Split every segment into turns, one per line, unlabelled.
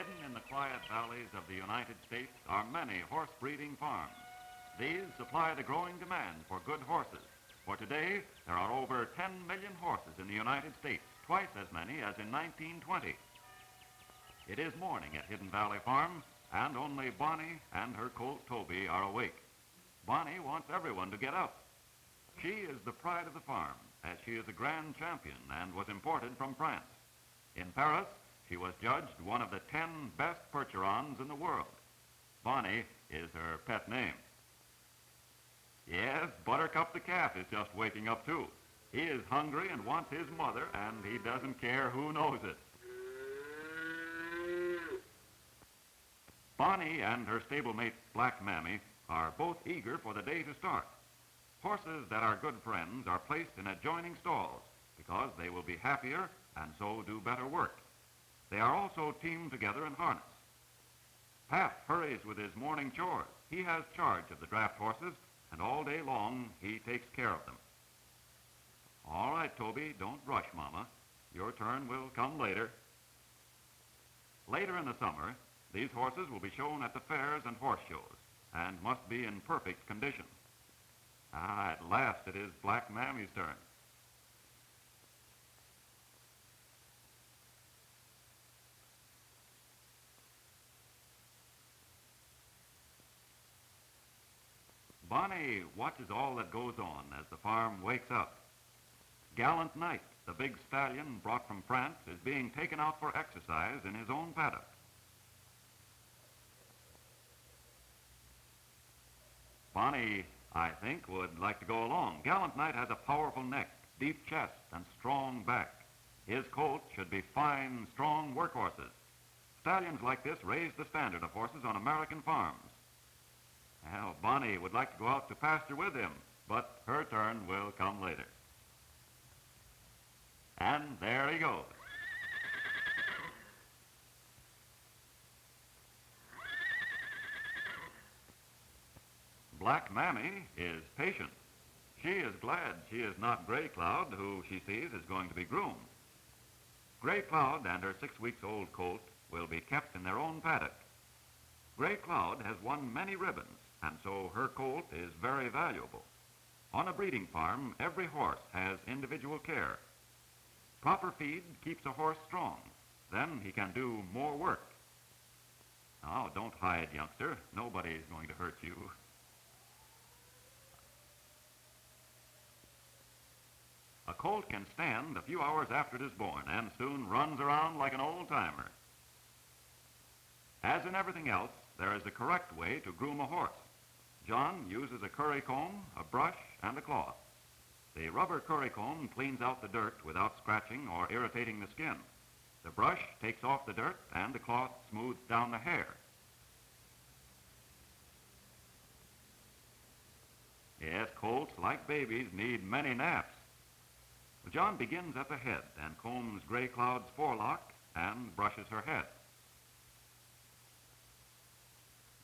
Hidden in the quiet valleys of the United States are many horse breeding farms. These supply the growing demand for good horses. For today, there are over 10 million horses in the United States, twice as many as in 1920. It is morning at Hidden Valley Farm, and only Bonnie and her colt Toby are awake. Bonnie wants everyone to get up. She is the pride of the farm, as she is a grand champion and was imported from France. In Paris, she was judged one of the 10 best percherons in the world. Bonnie is her pet name. Yes, Buttercup the calf is just waking up too. He is hungry and wants his mother, and he doesn't care who knows it. Bonnie and her stablemate, Black Mammy, are both eager for the day to start. Horses that are good friends are placed in adjoining stalls because they will be happier and so do better work. They are also teamed together in harness. Pat hurries with his morning chores. He has charge of the draft horses, and all day long he takes care of them. All right, Toby, don't rush, Mama. Your turn will come later. Later in the summer, these horses will be shown at the fairs and horse shows and must be in perfect condition. At last it is Black Mammy's turn. Bonnie watches all that goes on as the farm wakes up. Gallant Knight, the big stallion brought from France, is being taken out for exercise in his own paddock. Bonnie, I think, would like to go along. Gallant Knight has a powerful neck, deep chest, and strong back. His colt should be fine, strong workhorses. Stallions like this raise the standard of horses on American farms. Well, Bonnie would like to go out to pasture with him, but her turn will come later. And there he goes. Black Mammy is patient. She is glad she is not Gray Cloud, who she sees is going to be groomed. Gray Cloud and her 6-week-old colt will be kept in their own paddock. Gray Cloud has won many ribbons, and so her colt is very valuable. On a breeding farm, every horse has individual care. Proper feed keeps a horse strong. Then he can do more work. Oh, don't hide, youngster. Nobody is going to hurt you. A colt can stand a few hours after it is born and soon runs around like an old-timer. As in everything else, there is a correct way to groom a horse. John uses a curry comb, a brush, and a cloth. The rubber curry comb cleans out the dirt without scratching or irritating the skin. The brush takes off the dirt, and the cloth smooths down the hair. Yes, colts, like babies, need many naps. John begins at the head and combs Gray Cloud's forelock and brushes her head.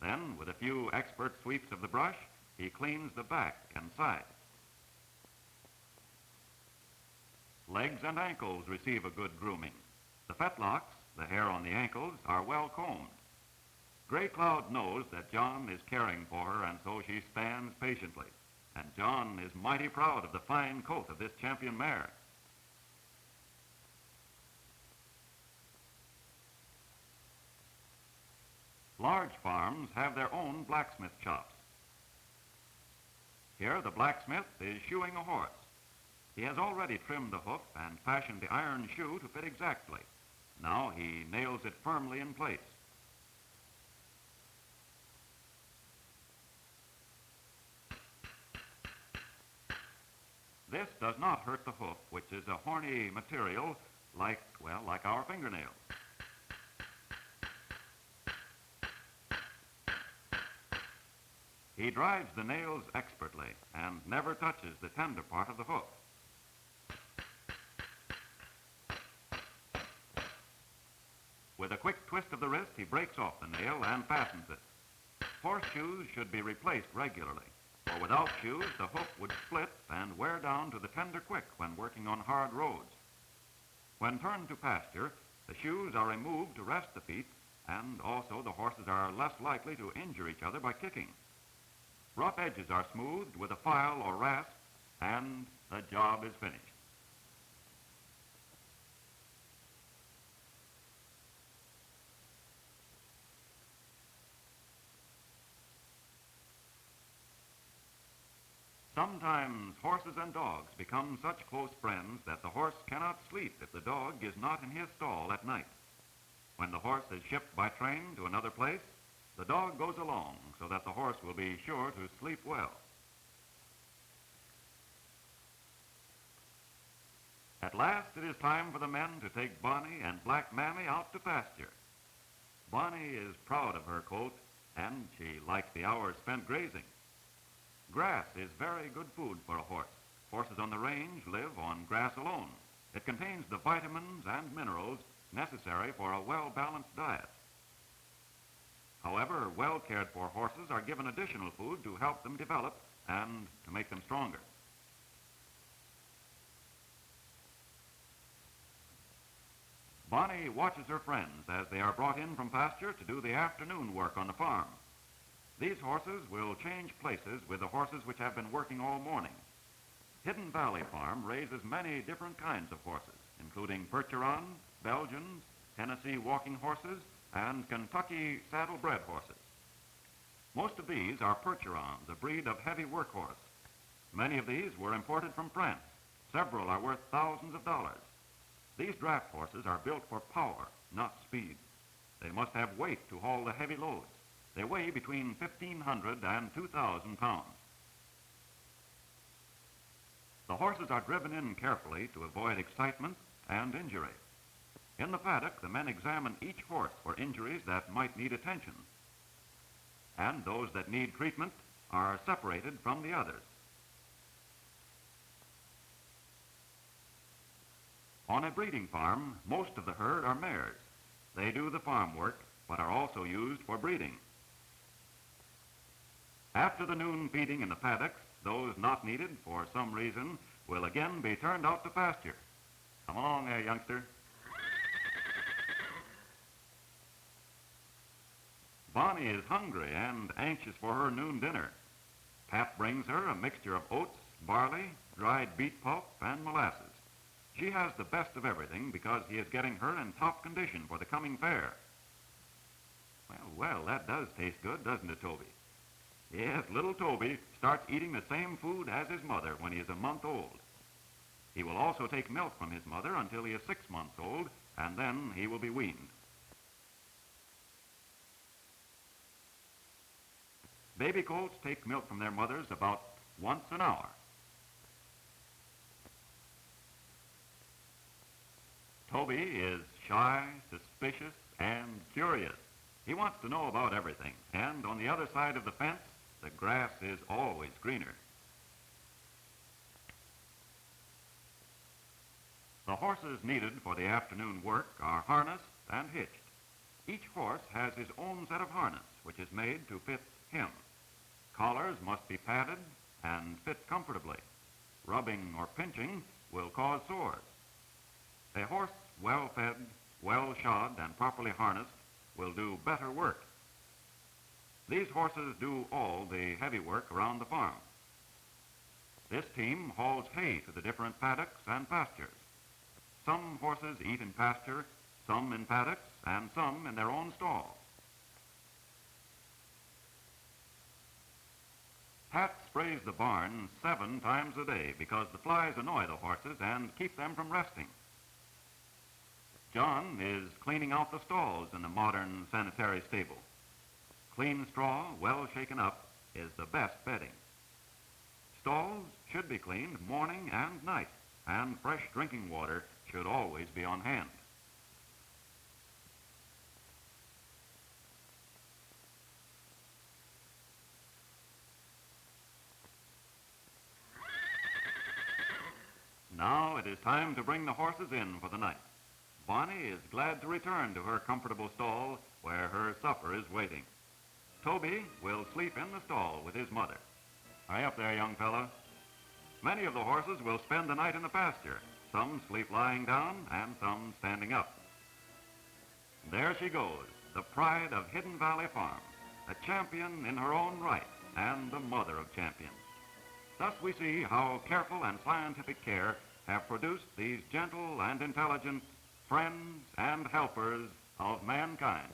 Then, with a few expert sweeps of the brush, he cleans the back and sides. Legs and ankles receive a good grooming. The fetlocks, the hair on the ankles, are well combed. Gray Cloud knows that John is caring for her, and so she stands patiently. And John is mighty proud of the fine coat of this champion mare. Large farms have their own blacksmith shops. Here the blacksmith is shoeing a horse. He has already trimmed the hoof and fashioned the iron shoe to fit exactly. Now he nails it firmly in place. This does not hurt the hoof, which is a horny material like our fingernails. He drives the nails expertly and never touches the tender part of the hoof. With a quick twist of the wrist, he breaks off the nail and fastens it. Horseshoes should be replaced regularly, for without shoes, the hoof would split and wear down to the tender quick when working on hard roads. When turned to pasture, the shoes are removed to rest the feet, and also the horses are less likely to injure each other by kicking. Rough edges are smoothed with a file or rasp, and the job is finished. Sometimes horses and dogs become such close friends that the horse cannot sleep if the dog is not in his stall at night. When the horse is shipped by train to another place, the dog goes along so that the horse will be sure to sleep well. At last it is time for the men to take Bonnie and black Mammy out to pasture. Bonnie is proud of her colt, and she likes the hours spent grazing. Grass is very good food for a horse. Horses on the range live on grass alone. It contains the vitamins and minerals necessary for a well-balanced diet. However, well-cared-for horses are given additional food to help them develop and to make them stronger. Bonnie watches her friends as they are brought in from pasture to do the afternoon work on the farm. These horses will change places with the horses which have been working all morning. Hidden Valley Farm raises many different kinds of horses, including Percherons, Belgians, Tennessee walking horses, and Kentucky saddle-bred horses. Most of these are Percherons, a breed of heavy workhorse. Many of these were imported from France. Several are worth thousands of dollars. These draft horses are built for power, not speed. They must have weight to haul the heavy loads. They weigh between 1,500 and 2,000 pounds. The horses are driven in carefully to avoid excitement and injury. In the paddock, the men examine each horse for injuries that might need attention, and those that need treatment are separated from the others. On a breeding farm, most of the herd are mares. They do the farm work, but are also used for breeding. After the noon feeding in the paddocks, those not needed for some reason will again be turned out to pasture. Come along there, youngster. Bonnie is hungry and anxious for her noon dinner. Pap brings her a mixture of oats, barley, dried beet pulp, and molasses. She has the best of everything because he is getting her in top condition for the coming fair. Well, that does taste good, doesn't it, Toby? Yes, little Toby starts eating the same food as his mother when he is a month old. He will also take milk from his mother until he is 6 months old, and then he will be weaned. Baby colts take milk from their mothers about once an hour. Toby is shy, suspicious, and curious. He wants to know about everything, and on the other side of the fence, the grass is always greener. The horses needed for the afternoon work are harnessed and hitched. Each horse has his own set of harness, which is made to fit him. Collars must be padded and fit comfortably. Rubbing or pinching will cause sores. A horse well-fed, well-shod, and properly harnessed will do better work. These horses do all the heavy work around the farm. This team hauls hay to the different paddocks and pastures. Some horses eat in pasture, some in paddocks, and some in their own stalls. Pat sprays the barn 7 times a day because the flies annoy the horses and keep them from resting. John is cleaning out the stalls in the modern sanitary stable. Clean straw, well shaken up, is the best bedding. Stalls should be cleaned morning and night, and fresh drinking water should always be on hand. Now it is time to bring the horses in for the night. Bonnie is glad to return to her comfortable stall where her supper is waiting. Toby will sleep in the stall with his mother. Hurry up there, young fella. Many of the horses will spend the night in the pasture. Some sleep lying down and some standing up. There she goes, the pride of Hidden Valley Farm, a champion in her own right and the mother of champions. Thus we see how careful and scientific care have produced these gentle and intelligent friends and helpers of mankind.